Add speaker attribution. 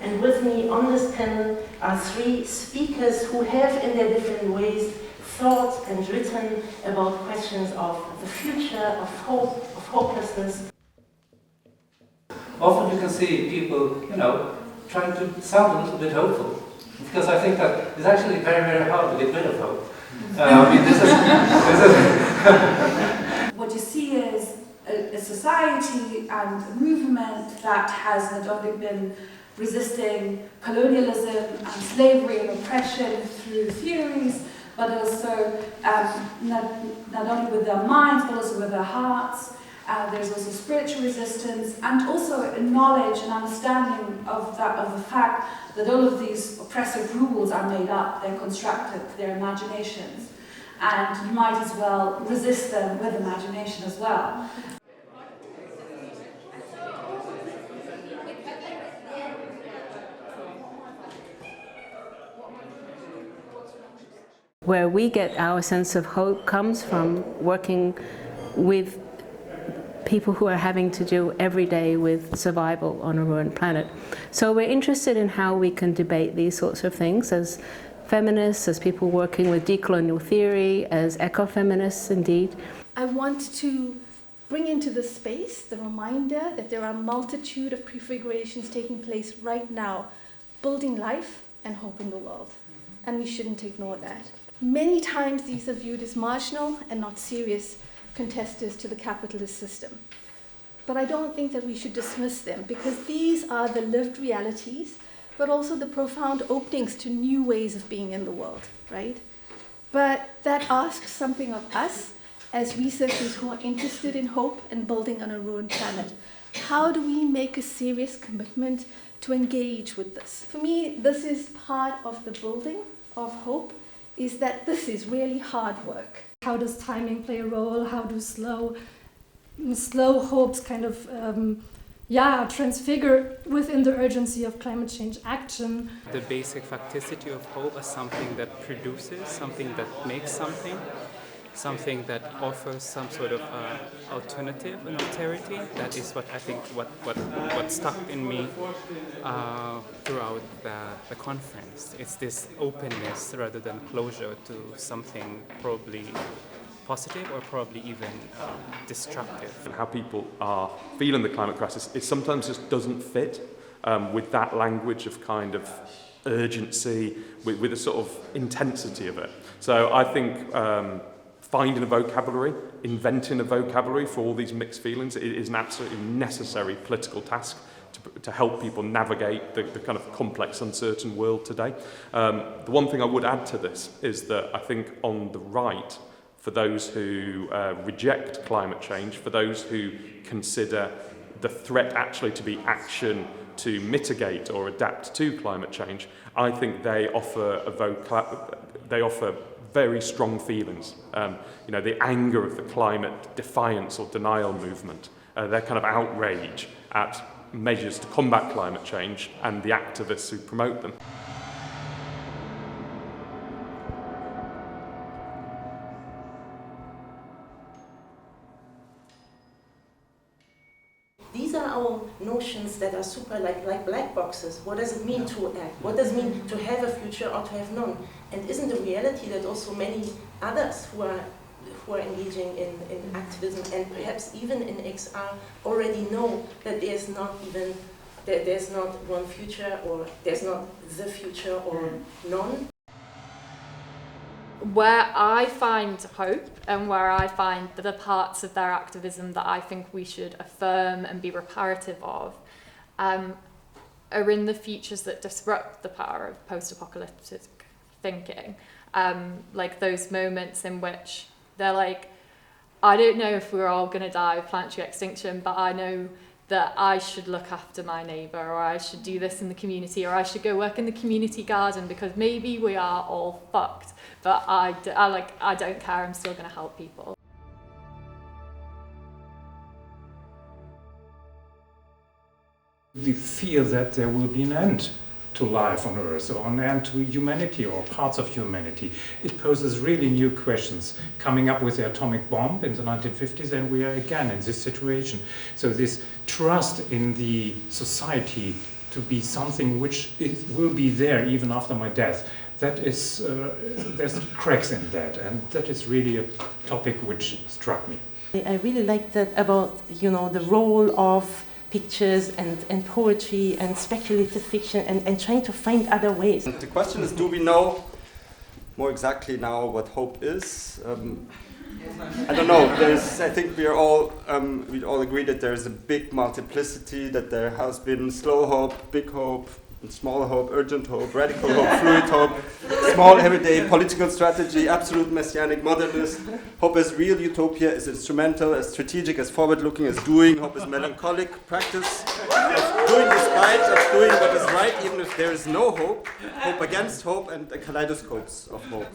Speaker 1: And with me on this panel are three speakers who have, in their different ways, thought and written about questions of the future, of hope, of hopelessness.
Speaker 2: Often you can see people, trying to sound a little bit hopeful, because I think that it's actually very, very hard to get rid of hope.
Speaker 3: What you see is a society and a movement that has not only been resisting colonialism and slavery and oppression through theories, but also not only with their minds, but also with their hearts. There's also spiritual resistance, and also a knowledge and understanding of the fact that all of these oppressive rules are made up, they're constructed, they're imaginations, and you might as well resist them with imagination as well.
Speaker 4: Where we get our sense of hope comes from working with people who are having to do every day with survival on a ruined planet. So we're interested in how we can debate these sorts of things as feminists, as people working with decolonial theory, as ecofeminists indeed.
Speaker 5: I want to bring into the space the reminder that there are a multitude of prefigurations taking place right now, building life and hope in the world. And we shouldn't ignore that. Many times these are viewed as marginal and not serious contesters to the capitalist system. But I don't think that we should dismiss them, because these are the lived realities, but also the profound openings to new ways of being in the world, right? But that asks something of us as researchers who are interested in hope and building on a ruined planet. How do we make a serious commitment to engage with this? For me, this is part of the building of hope, is that this is really hard work.
Speaker 6: How does timing play a role? How do slow hopes kind of transfigure within the urgency of climate change action?
Speaker 7: The basic facticity of hope is something that produces, something that makes something that offers some sort of alternative and alterity. That is what I think what stuck in me throughout the conference. It's this openness rather than closure to something probably positive or probably even destructive.
Speaker 8: How people are feeling the climate crisis, it sometimes just doesn't fit with that language of kind of urgency, with a sort of intensity of it. So I think finding a vocabulary, inventing a vocabulary for all these mixed feelings is an absolutely necessary political task to help people navigate the kind of complex, uncertain world today. The one thing I would add to this is that I think on the right, for those who reject climate change, for those who consider the threat actually to be action to mitigate or adapt to climate change, I think they offer very strong feelings. The anger of the climate defiance or denial movement, their kind of outrage at measures to combat climate change and the activists who promote them.
Speaker 1: These are our notions that are super like black boxes. What does it mean to act? What does it mean to have a future or to have none? And isn't the reality that also many others who are engaging in activism and perhaps even in XR already know that there's not one future, or there's not the future or none?
Speaker 9: Where I find hope and where I find the parts of their activism that I think we should affirm and be reparative of are in the futures that disrupt the power of post-apocalyptic thinking. Like those moments in which they're like, I don't know if we're all going to die of planetary extinction, but I know that I should look after my neighbour, or I should do this in the community, or I should go work in the community garden because maybe we are all fucked, but I don't care, I'm still going to help people.
Speaker 10: The fear that there will be an end to life on Earth, or an end to humanity or parts of humanity. It poses really new questions. Coming up with the atomic bomb in the 1950s, and we are again in this situation. So this trust in the society to be something which will be there even after my death. That is, there's cracks in that, and that is really a topic which struck me.
Speaker 1: I really like that about, you know, the role of pictures and poetry and speculative fiction and trying to find other ways.
Speaker 11: And the question is, do we know more exactly now what hope is? I don't know. I think we all agree that there is a big multiplicity, that there has been slow hope, big hope, small hope, urgent hope, radical hope, fluid hope, small everyday political strategy, absolute messianic modernist. Hope as real utopia, as instrumental, as strategic, as forward-looking, as doing. Hope as melancholic practice of doing despite, of doing what is right, even if there is no hope. Hope against hope, and kaleidoscopes of hope.